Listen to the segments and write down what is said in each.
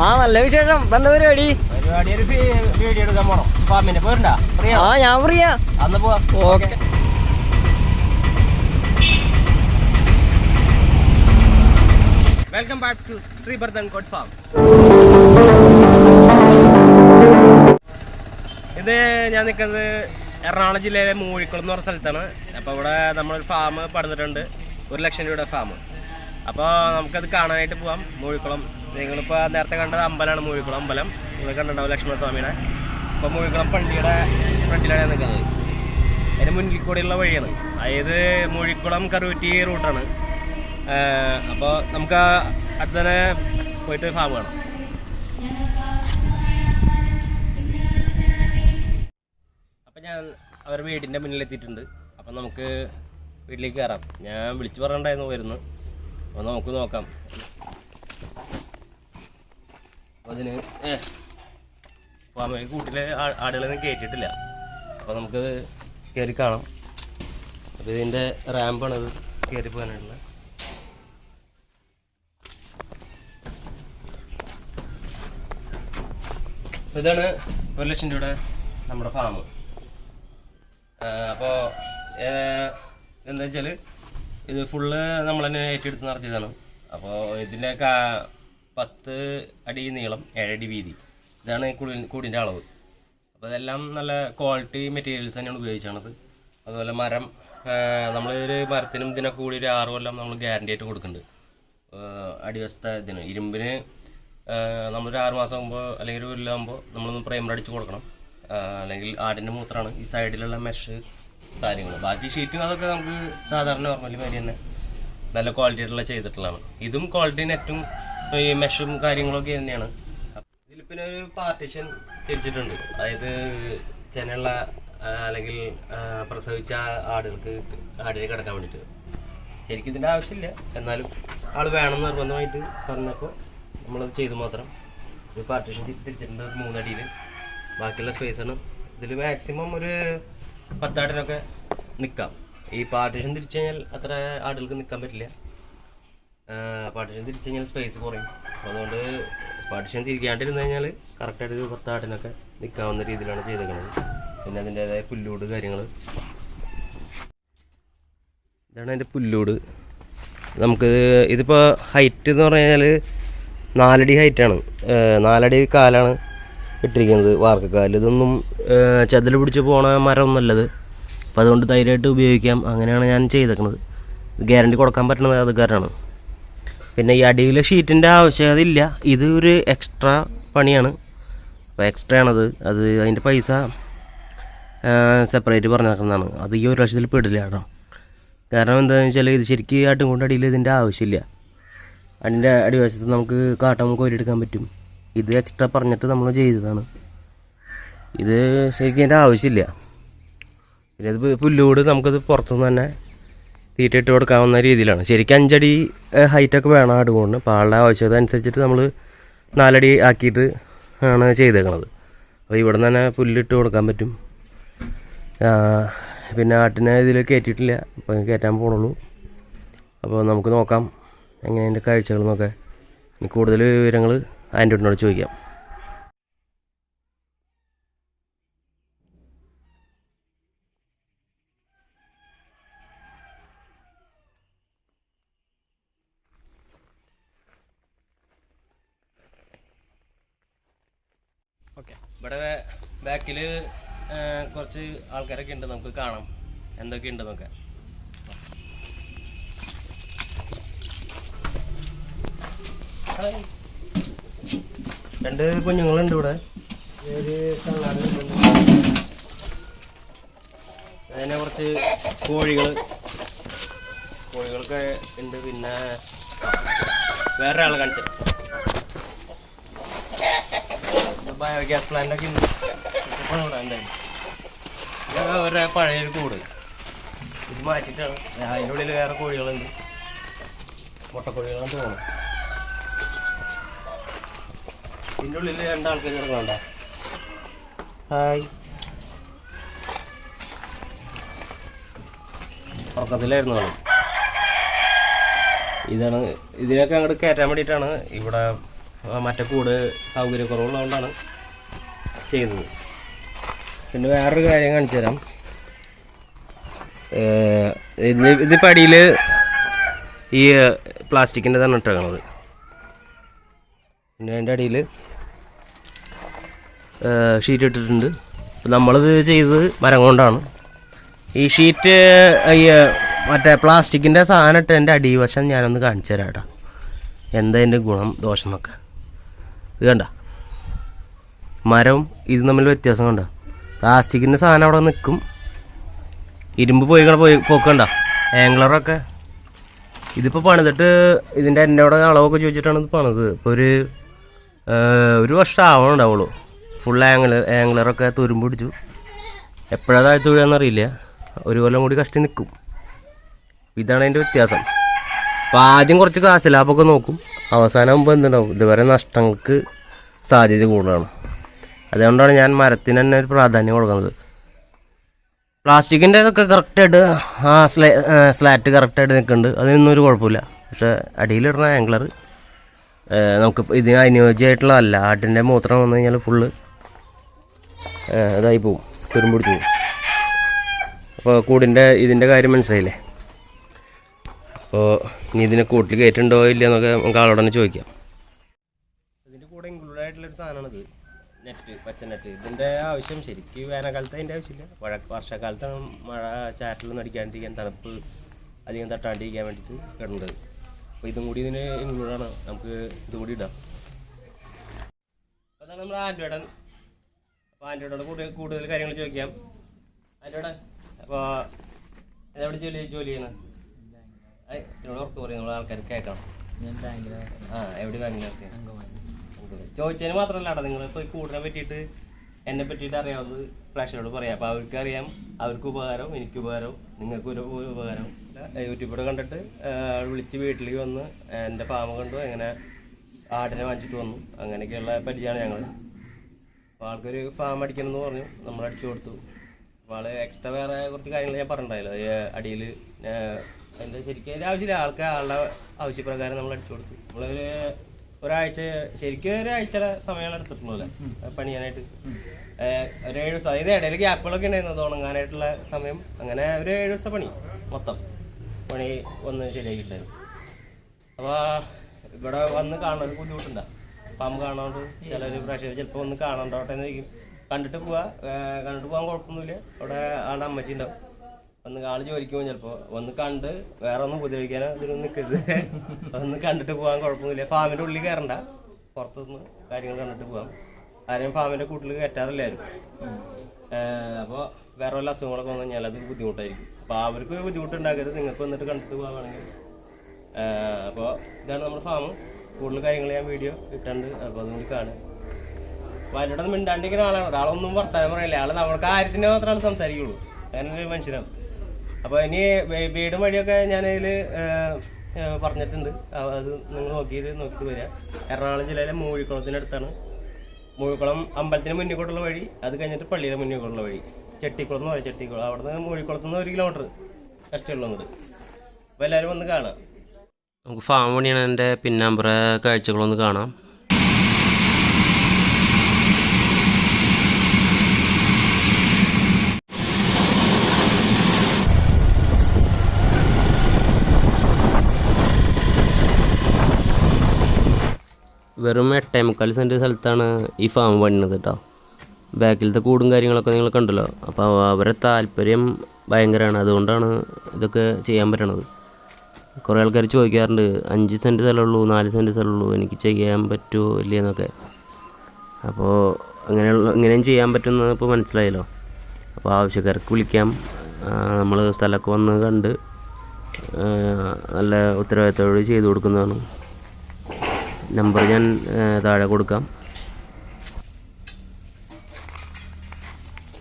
ആ നല്ല വിശേഷം. എന്താ പരിപാടി? ഒരു വീഡിയോ എടുക്കാൻ പോണം. ഫാമിന്റെ പോരണ്ടാ? ആ ഞാൻ ഫ്രീയാ. അന്ന് പോവാം. Okay. Welcome back to Sreebharatham goat farm. ഇത് ഞാൻ നിൽക്കുന്നത് എറണാകുളം ജില്ലയിലെ മൂഴിക്കുളം എന്ന് പറഞ്ഞ സ്ഥലത്താണ്. അപ്പോൾ ഇവിടെ നമ്മളൊരു ഫാം പണിതിട്ടുണ്ട്, 1 ലക്ഷം രൂപയുടെ ഫാം. അപ്പോൾ നമുക്കത് കാണാനായിട്ട് പോവാം. മൂഴിക്കുളം നിങ്ങളിപ്പോൾ നേരത്തെ കണ്ടത് അമ്പലമാണ്, മൂഴിക്കുളം അമ്പലം. നിങ്ങൾ കണ്ടിട്ടുണ്ടാവും ലക്ഷ്മണസ്വാമിയുടെ. അപ്പോൾ മൂഴിക്കുളം പള്ളിയുടെ ഫ്രണ്ടിലാണ് നിൽക്കുന്നത്. അതിന് മുന്നിൽ കൂടെയുള്ള വഴിയാണ്, അതായത് മൂഴിക്കുളം കറൂറ്റി റൂട്ടാണ്. അപ്പോൾ നമുക്ക് അടുത്ത് തന്നെ പോയിട്ട് ഫാം കാണാം. അപ്പം ഞാൻ അവരുടെ വീടിൻ്റെ മുന്നിലെത്തിയിട്ടുണ്ട്. അപ്പം നമുക്ക് വീട്ടിലേക്ക് കയറാം. ഞാൻ വിളിച്ചു പറഞ്ഞിട്ടുണ്ടായിരുന്നു വരുന്നു. അപ്പോൾ നമുക്ക് നോക്കാം. അതിന് ഫാമിൽ കൂട്ടിലെ ആടുകളൊന്നും കയറ്റിയിട്ടില്ല. അപ്പോൾ നമുക്ക് കയറി കാണാം. അപ്പോൾ ഇതിൻ്റെ റാമ്പാണത് കയറി പോകാനായിട്ടുള്ള. ഇതാണ് 1 ലക്ഷം രൂപയുടെ നമ്മുടെ ഫാം. അപ്പോൾ എന്താ വെച്ചാൽ ഇത് ഫുള്ള് നമ്മൾ തന്നെ ഏറ്റെടുത്ത് നടത്തിയതാണ്. അപ്പോൾ ഇതിൻ്റെ 10 അടി നീളം, 7 അടി വീതി, ഇതാണ് കൂടിൻ്റെ അളവ്. അപ്പോൾ ഇതെല്ലാം നല്ല ക്വാളിറ്റി മെറ്റീരിയൽസ് തന്നെയാണ് ഉപയോഗിച്ചത്. അതുപോലെ മരം, നമ്മളൊരു മരത്തിനും ഇതിനൊക്കെ കൂടി ഒരു 6 കൊല്ലം നമ്മൾ ഗ്യാരണ്ടി ആയിട്ട് കൊടുക്കുന്നുണ്ട്. അടിവശത്തെ ഇതിന് ഇരുമ്പിന് നമ്മളൊരു 6 മാസം ആകുമ്പോൾ അല്ലെങ്കിൽ 1 കൊല്ലം ആകുമ്പോൾ നമ്മളൊന്ന് പ്രൈമർ അടിച്ച് കൊടുക്കണം. അല്ലെങ്കിൽ ആടിൻ്റെ മൂത്രമാണ് ഈ സൈഡിലുള്ള മെഷ് കാര്യങ്ങൾ. ബാക്കി ഷീറ്റും അതൊക്കെ നമുക്ക് സാധാരണ നോർമലി മാതിരി തന്നെ നല്ല ക്വാളിറ്റി ആയിട്ടുള്ള ചെയ്തിട്ടുള്ളതാണ്. ഇതും ക്വാളിറ്റി നെറ്റും ഈ മെഷും കാര്യങ്ങളൊക്കെ തന്നെയാണ്. ഇതിൽ പിന്നെ ഒരു പാർട്ടീഷൻ തിരിച്ചിട്ടുണ്ട്, അതായത് ചെനയുള്ള അല്ലെങ്കിൽ പ്രസവിച്ച ആടുകൾക്ക് ആടിനെ കിടക്കാൻ വേണ്ടിയിട്ട്. ശരിക്കും ഇതിൻ്റെ ആവശ്യമില്ല, എന്നാലും ആൾ വേണം നിർബന്ധമായിട്ട് പറഞ്ഞപ്പോൾ നമ്മളത് ചെയ്തു മാത്രം. ഇത് പാർട്ടീഷൻ തിരിച്ചിട്ടുണ്ട് 3 അടിയിൽ. ബാക്കിയുള്ള സ്പേസാണ്. ഇതിൽ മാക്സിമം ഒരു 10 ആടിനൊക്കെ നിൽക്കാം. ഈ പാർട്ടീഷൻ തിരിച്ചു കഴിഞ്ഞാൽ അത്ര ആടുകൾക്ക് നിൽക്കാൻ പറ്റില്ല. പാർട്ടീഷൻ തിരിച്ചു കഴിഞ്ഞാൽ സ്പേസ് കുറയും. അതുകൊണ്ട് പാർട്ടീഷൻ തിരിക്കാണ്ടിരുന്നു കഴിഞ്ഞാൽ കറക്റ്റായിട്ട് ഒരു 10 ആടിനൊക്കെ നിൽക്കാവുന്ന രീതിയിലാണ് ചെയ്തേക്കുന്നത്. പിന്നെ അതിൻ്റേതായ പുല്ലൂട് കാര്യങ്ങൾ. ഇതാണ് അതിൻ്റെ പുല്ലൂട്. നമുക്ക് ഇതിപ്പോൾ ഹൈറ്റ് എന്ന് പറഞ്ഞു കഴിഞ്ഞാൽ 4 അടി ഹൈറ്റാണ്, 4 അടി കാലാണ് ഇട്ടിരിക്കുന്നത്, വാർക്കക്കാല്. ഇതൊന്നും ചതിൽ പിടിച്ച് പോണ മരമൊന്നുമല്ലത്. അപ്പോൾ അതുകൊണ്ട് ധൈര്യമായിട്ട് ഉപയോഗിക്കാം. അങ്ങനെയാണ് ഞാൻ ചെയ്തേക്കുന്നത്. ഗ്യാരണ്ടി കൊടുക്കാൻ പറ്റുന്നത് അത് കാരണമാണ്. പിന്നെ ഈ അടിയിലെ ഷീറ്റിൻ്റെ ആവശ്യകത ഇല്ല, ഇത് ഒരു എക്സ്ട്രാ പണിയാണ്. അപ്പോൾ എക്സ്ട്രാ ആണത്. അതിൻ്റെ പൈസ സെപ്പറേറ്റ് പറഞ്ഞേക്കുന്നതാണ്. അത് ഈ 1 ലക്ഷത്തിൽ പെടില്ല കേട്ടോ. കാരണം എന്താണെന്ന് വെച്ചാൽ ഇത് ശരിക്കും ആട്ടും കൊണ്ട് അടിയിൽ ഇതിൻ്റെ ആവശ്യമില്ല. അതിൻ്റെ അടിവശത്ത് നമുക്ക് കാട്ടം കോരിയെടുക്കാൻ പറ്റും. ഇത് എക്സ്ട്രാ പറഞ്ഞിട്ട് നമ്മൾ ചെയ്തതാണ്. ഇത് ശരിക്കും അതിൻ്റെ ആവശ്യമില്ല. പിന്നെ ഇത് പുല്ലൂട് നമുക്കത് പുറത്തുനിന്ന് തന്നെ തീറ്റ ഇട്ട് കൊടുക്കാവുന്ന രീതിയിലാണ്. ശരിക്കും 5 അടി ഹൈറ്റൊക്കെ വേണം ആടുകൊണ്ട്. അപ്പോൾ ആളുടെ ആവശ്യകത അനുസരിച്ചിട്ട് നമ്മൾ 4 അടി ആക്കിയിട്ട് ആണ് ചെയ്തേക്കണത്. അപ്പോൾ ഇവിടെ നിന്ന് തന്നെ പുല്ലിട്ട് കൊടുക്കാൻ പറ്റും. പിന്നെ ആട്ടിനെ ഇതിൽ കയറ്റിയിട്ടില്ല, അപ്പോൾ കയറ്റാൻ പോകണുള്ളൂ. അപ്പോൾ നമുക്ക് നോക്കാം എങ്ങനെ അതിൻ്റെ കാഴ്ചകൾ നോക്കാം. ഇനി കൂടുതൽ വിവരങ്ങൾ ആൻറ്റോട്ടിനോട് ചോദിക്കാം. ഓക്കെ, ഇവിടെ ബാക്കിൽ കുറച്ച് ആൾക്കാരൊക്കെ ഉണ്ട്, നമുക്ക് കാണാം എന്തൊക്കെ ഉണ്ടെന്നൊക്കെ. രണ്ട് കുഞ്ഞുങ്ങളുണ്ട് ഇവിടെ. ഒരു കണ്ണാടുണ്ട്, അതിനെ കുറച്ച് കോഴികളൊക്കെ ഉണ്ട്. പിന്നെ വേറെ ആളെ കാണിച്ചു ബയോഗ്യാസ് പ്ലാന്റൊക്കെ ഉണ്ട്. എന്തായാലും അവരുടെ പഴയൊരു കൂട് ഇത് മാറ്റിയിട്ടാണ്. അതിൻ്റെ ഉള്ളിൽ വേറെ കോഴികളുണ്ട്, മുട്ടക്കോഴികളാണ് തോന്നുന്നു. ഇതിൻ്റെ ഉള്ളിൽ 2 ആൾക്കാർ കിടക്കണ്ട. ഹായ്, ഉറക്കത്തിലായിരുന്നു ആള്. ഇതാണ് ഇതിനൊക്കെ അങ്ങോട്ട് കയറ്റാൻ വേണ്ടിയിട്ടാണ് ഇവിടെ മറ്റേ കൂട് സൗകര്യക്കുറവുള്ളതുകൊണ്ടാണ് ചെയ്തത്. പിന്നെ വേറൊരു കാര്യം കാണിച്ചു തരാം. ഇതിപ്പോൾ അടിയിൽ ഈ പ്ലാസ്റ്റിക്കിൻ്റെ തന്നെ ഇട്ടേക്കണത്. പിന്നെ അതിൻ്റെ അടിയിൽ ഷീറ്റ് ഇട്ടിട്ടുണ്ട്. നമ്മളിത് ചെയ്തത് മരം കൊണ്ടാണ്. ഈ ഷീറ്റ് ഈ മറ്റേ പ്ലാസ്റ്റിക്കിൻ്റെ സാധനം ഇട്ടതിൻ്റെ അടിവശം ഞാനൊന്ന് കാണിച്ചു തരാം കേട്ടോ, എന്താ അതിൻ്റെ ഗുണം ദോഷം എന്നൊക്കെ. ഇത് കണ്ട മരവും ഇത് തമ്മിൽ വ്യത്യാസം കണ്ട. പ്ലാസ്റ്റിക്കിൻ്റെ സാധനം അവിടെ നിൽക്കും, ഇരുമ്പ് പോക്കണ്ട ആംഗ്ലറൊക്കെ. ഇതിപ്പോൾ പണിതിട്ട് ഇതിൻ്റെ എന്നോട് അളവൊക്കെ ചോദിച്ചിട്ടാണ് ഇത് പണിത്. ഇപ്പോൾ ഒരു വർഷം ആവണുണ്ടാവുള്ളൂ. ഫുൾ ആംഗ്ലറൊക്കെ തുരുമ്പ് പിടിച്ചു. എപ്പോഴാണ് താഴ്ത്തു വീഴാന്നറിയില്ല. ഒരു കൊല്ലം കൂടി കഷ്ടി നിൽക്കും. ഇതാണ് അതിൻ്റെ വ്യത്യാസം. അപ്പോൾ ആദ്യം കുറച്ച് കാശ് ലാഭമൊക്കെ നോക്കും, അവസാനം ആകുമ്പോൾ എന്തുണ്ടാവും, ഇതുവരെ നഷ്ടങ്ങൾക്ക് സാധ്യത കൂടുതലാണ്. അതുകൊണ്ടാണ് ഞാൻ മരത്തിന് തന്നെ ഒരു പ്രാധാന്യം കൊടുക്കുന്നത്. പ്ലാസ്റ്റിക്കിൻ്റെ ഇതൊക്കെ കറക്റ്റായിട്ട് സ്ലാറ്റ് കറക്റ്റായിട്ട് നിൽക്കുന്നുണ്ട്, അതിനൊന്നും ഒരു കുഴപ്പമില്ല. പക്ഷേ അടിയിലിടുന്ന ആംഗ്ലർ നമുക്ക് ഇതിന് അനുയോജ്യമായിട്ടുള്ളതല്ല. ആട്ടിൻ്റെ മൂത്രം വന്നു കഴിഞ്ഞാൽ ഫുള്ള് ഇതായി പോവും, തുരുമ്പിടിച്ച് പോവും. അപ്പോൾ ഇതിൻ്റെ കാര്യം മനസ്സിലായില്ലേ. അപ്പോൾ ഇനി ഇതിനെ കൂട്ടിൽ കയറ്റുണ്ടോ ഇല്ല എന്നൊക്കെ നമുക്ക് ആളോട് തന്നെ ചോദിക്കാം. ഇതിൻ്റെ കൂടെ ഇൻക്ലൂഡ് ആയിട്ടുള്ളൊരു സാധനമാണിത്, നെറ്റ്, പച്ച നെറ്റ്. ഇതിൻ്റെ ആവശ്യം ശരിക്കും വേനൽക്കാലത്ത് അതിൻ്റെ ആവശ്യമില്ല. വർഷക്കാലത്താണ് മഴ ചാറ്റലൊന്നും അടിക്കാണ്ടിരിക്കാൻ, തണുപ്പ് അധികം തട്ടാണ്ടിരിക്കാൻ വേണ്ടിയിട്ട് കിടന്നത്. അപ്പോൾ ഇതും കൂടി ഇതിന് ഇൻക്ലൂഡാണ്. നമുക്ക് ഇതും കൂടി ഇടാം. അപ്പോൾ അതാണ് നമ്മുടെ ആൻഡ്രോയിഡൻ. അപ്പോൾ ആൻഡ്രോയിഡോട് കൂടുതൽ കാര്യങ്ങൾ ചോദിക്കാം. ആൻഡ്രോയിഡൻ, അപ്പോൾ എവിടെ ജോലി ചെയ്യണം? എന്നോട് ഉറപ്പ് പറയും, നമ്മൾ ആൾക്കാർക്ക് കേൾക്കണം. എവിടെ ബാങ്കിനൊക്കെ ചോദിച്ചതിന് മാത്രമല്ല കേട്ടോ, നിങ്ങളിപ്പോൾ കൂടിനെ പറ്റിയിട്ട് എന്നെ പറ്റിയിട്ട് അറിയാവുന്നത് പ്രേക്ഷകരോട് പറയാം. അപ്പോൾ അവർക്ക് അറിയാം, അവർക്ക് ഉപകാരം, എനിക്ക് ഉപകാരം, നിങ്ങൾക്കൊരു ഉപകാരം. യൂട്യൂബിലൂടെ കണ്ടിട്ട് വിളിച്ച് വീട്ടിലേക്ക് വന്ന് എൻ്റെ ഫാം കണ്ടു, എങ്ങനെ ആടിനെ വാങ്ങിച്ചിട്ട് വന്നു, അങ്ങനെയൊക്കെയുള്ള പരിചയമാണ് ഞങ്ങൾ. അപ്പോൾ ആൾക്കൊരു ഫാം അടിക്കണമെന്ന് പറഞ്ഞു, നമ്മൾ അടിച്ചു കൊടുത്തു. അപ്പോൾ ആൾ എക്സ്ട്രാ വേറെ കുറച്ച് കാര്യങ്ങൾ ഞാൻ പറഞ്ഞിട്ടുണ്ടായല്ലോ, അടിയിൽ എന്താ ശരിക്കും അതിൻ്റെ ആവശ്യമില്ല. ആളുടെ ആവശ്യപ്രകാരം നമ്മൾ അടിച്ചു കൊടുത്തു. നമ്മളൊരു ഒരാഴ്ച, ശരിക്കും ഒരാഴ്ചയുടെ സമയമാണ് എടുത്തിട്ടുള്ളൂ പണിയാനായിട്ട്. ഒരു 7 ദിവസം, അതായത് ഇടയിൽ ഗ്യാപ്പുകളൊക്കെ ഉണ്ടായിരുന്നു അത് ഉണങ്ങാനായിട്ടുള്ള സമയം. അങ്ങനെ ഒരു 7 ദിവസത്തെ പണി മൊത്തം പണി ഒന്ന് ശരിയാക്കിയിട്ടായിരുന്നു. അപ്പോൾ ഇവിടെ വന്ന് കാണാൻ ബുദ്ധിമുട്ടുണ്ടോ? ഫാം കാണാണ്ട് ചിലർ പ്രേക്ഷകർ ചിലപ്പോൾ ഒന്ന് കാണണ്ടോട്ടെ എന്ന് ചോദിക്കും. കണ്ടിട്ട് പോകാൻ കുഴപ്പമൊന്നുമില്ല. അവിടെ ആളുടെ അമ്മച്ചി ഉണ്ടാവും. ആൾ ജോലിക്ക് പോകും, ചിലപ്പോൾ ഒന്ന് കണ്ട് വേറെ ഒന്നും ഉപദ്രവിക്കാനോ ഇതിനൊന്നും നിൽക്കരുത്. ഒന്ന് കണ്ടിട്ട് പോകാൻ കുഴപ്പമൊന്നുമില്ല. ഫാമിൻ്റെ ഉള്ളിൽ കയറണ്ട, പുറത്തുനിന്ന് കാര്യങ്ങൾ കണ്ടിട്ട് പോകാം. ആരെയും ഫാമിൻ്റെ കൂട്ടിൽ കയറ്റാറില്ലായിരുന്നു. അപ്പോൾ വേറെ വല്ല അസുഖങ്ങളൊക്കെ വന്നു കഴിഞ്ഞാൽ അത് ബുദ്ധിമുട്ടായിരിക്കും. അപ്പോൾ അവർക്ക് ബുദ്ധിമുട്ടുണ്ടാക്കരുത്, നിങ്ങൾക്ക് വന്നിട്ട് കണ്ടിട്ട് പോകാണെങ്കിൽ. അപ്പോൾ ഇതാണ് നമ്മുടെ ഫാം. കൂടുതൽ കാര്യങ്ങൾ ഞാൻ വീഡിയോ ഇട്ടുണ്ട്, അപ്പോൾ അതുകൊണ്ട് കാണും. അപ്പോൾ അതിനോട് മിണ്ടാണ്ടിരിക്കുന്ന ആളാണ്. ഒരാളൊന്നും വർത്താനം പറയില്ല. ആൾ നമ്മുടെ കാര്യത്തിന് മാത്രമാണ് സംസാരിക്കുള്ളൂ. അങ്ങനെ ഒരു മനുഷ്യനാണ്. അപ്പോൾ ഇനി വീടും വഴിയൊക്കെ ഞാനതിൽ പറഞ്ഞിട്ടുണ്ട്. അത് നിങ്ങൾ നോക്കിയിട്ട് വരിക. എറണാകുളം ജില്ലയിലെ മൂഴിക്കുളത്തിനടുത്താണ്. മൂഴിക്കുളം അമ്പലത്തിന് മുന്നിൽ കൂട്ടുള്ള വഴി, അത് കഴിഞ്ഞിട്ട് പള്ളിയുടെ മുന്നിൽ കൂട്ടുള്ള വഴി, ചെട്ടിക്കുളം എന്ന് പറയും. ചെട്ടിക്കുളം അവിടെ നിന്ന് മൂഴിക്കുളത്ത് നിന്ന് 1 കിലോമീറ്റർ കഷ്ടമുള്ളത്. അപ്പോൾ എല്ലാവരും വന്ന് കാണാം. നമുക്ക് ഫാം പണിയാണ് എൻ്റെ പിന്നാമ്പുറ കാഴ്ചകളൊന്ന് കാണാം. വെറും 8.25 സെൻറ്റ് സ്ഥലത്താണ് ഈ ഫാം പണിയുന്നത് കേട്ടോ. ബാക്കിലത്തെ കൂടും കാര്യങ്ങളൊക്കെ നിങ്ങൾ കണ്ടല്ലോ. അപ്പോൾ അവരെ താല്പര്യം ഭയങ്കരമാണ്, അതുകൊണ്ടാണ് ഇതൊക്കെ ചെയ്യാൻ പറ്റണത്. കുറേ ആൾക്കാർ ചോദിക്കാറുണ്ട്, 5 സെൻറ്റ് സ്ഥലമുള്ളൂ, 4 സെൻറ്റ് സ്ഥലമുള്ളൂ, എനിക്ക് ചെയ്യാൻ പറ്റുമോ ഇല്ലയെന്നൊക്കെ. അപ്പോൾ ഇങ്ങനെയും ചെയ്യാൻ പറ്റുമെന്ന് ഇപ്പോൾ മനസ്സിലായല്ലോ. അപ്പോൾ ആവശ്യക്കാർക്ക് വിളിക്കാം. നമ്മൾ സ്ഥലമൊക്കെ വന്ന് കണ്ട് നല്ല ഉത്തരവാദിത്തത്തോടെ ചെയ്തു കൊടുക്കുന്നതാണ്. നമ്പർ ഞാൻ താഴെ കൊടുക്കാം.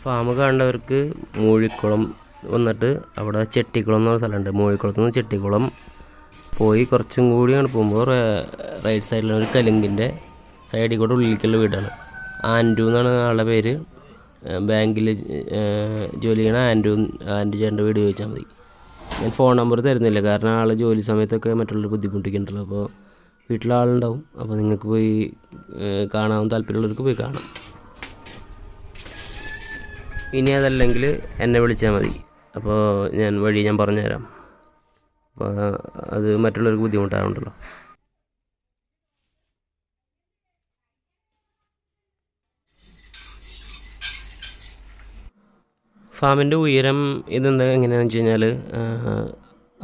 ഫാം കാണേണ്ടവർക്ക് മൂഴിക്കുളം വന്നിട്ട് അവിടെ ചെട്ടിക്കുളം എന്ന് പറഞ്ഞ സ്ഥലമുണ്ട്. മൂഴിക്കുളത്ത് നിന്ന് ചെട്ടിക്കുളം പോയി കുറച്ചും കൂടിയാണ് പോകുമ്പോൾ റൈറ്റ് സൈഡിലുള്ള ഒരു കലുങ്കിൻ്റെ സൈഡിൽ കൂടെ ഉള്ളിലേക്കുള്ള വീടാണ്. ആൻഡ്രു എന്നാണ് ആളുടെ പേര്. ബാങ്കിൽ ജോലി ചെയ്യണ ആൻഡ്രു ചേട്ടൻ്റെ വീട് ചോദിച്ചാൽ മതി. ഞാൻ ഫോൺ നമ്പർ തരുന്നില്ല, കാരണം ആൾ ജോലി സമയത്തൊക്കെ മറ്റുള്ളവർ ബുദ്ധിമുട്ടിക്കുന്നുണ്ടല്ലോ. അപ്പോൾ വീട്ടിലാളുണ്ടാവും. അപ്പോൾ നിങ്ങൾക്ക് പോയി കാണാൻ താല്പര്യമുള്ളവർക്ക് പോയി കാണാം. ഇനി അതല്ലെങ്കിൽ എന്നെ വിളിച്ചാൽ മതി. അപ്പോൾ വഴി ഞാൻ പറഞ്ഞുതരാം. അപ്പോൾ അത് മറ്റുള്ളവർക്ക് ബുദ്ധിമുട്ടാകുന്നുണ്ടല്ലോ. ഫാമിൻ്റെ ഉയരം എങ്ങനെയാണെന്ന് വെച്ച് കഴിഞ്ഞാൽ,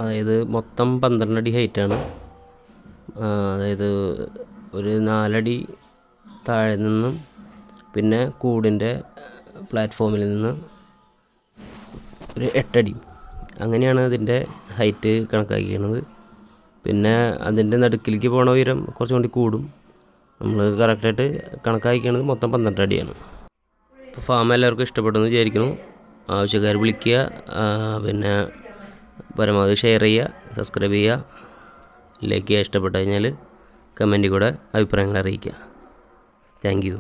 അതായത് മൊത്തം 12 അടി ഹൈറ്റാണ്. അതായത് ഒരു 4 അടി താഴെ നിന്നും പിന്നെ കൂടിൻ്റെ പ്ലാറ്റ്ഫോമിൽ നിന്ന് ഒരു 8 അടി, അങ്ങനെയാണ് അതിൻ്റെ ഹൈറ്റ് കണക്കാക്കിയത്. പിന്നെ അതിൻ്റെ നടുക്കിലേക്ക് പോണ ഉയരം കുറച്ചും കൂടി കൂടും. നമ്മൾ കറക്റ്റായിട്ട് കണക്കാക്കിയത് മൊത്തം 12 അടിയാണ്. ഇപ്പോൾ ഫാം എല്ലാവർക്കും ഇഷ്ടപ്പെട്ടെന്ന് വിചാരിക്കുന്നു. ആവശ്യക്കാർ വിളിക്കുക. പിന്നെ പരമാവധി ഷെയർ ചെയ്യുക, സബ്സ്ക്രൈബ് ചെയ്യുക, ലൈക്ക് ചെയ്യുക. ഇഷ്ടപ്പെട്ട് കഴിഞ്ഞാൽ കമൻറ്റിൽ കൂടെ അഭിപ്രായങ്ങൾ അറിയിക്കുക. Thank you.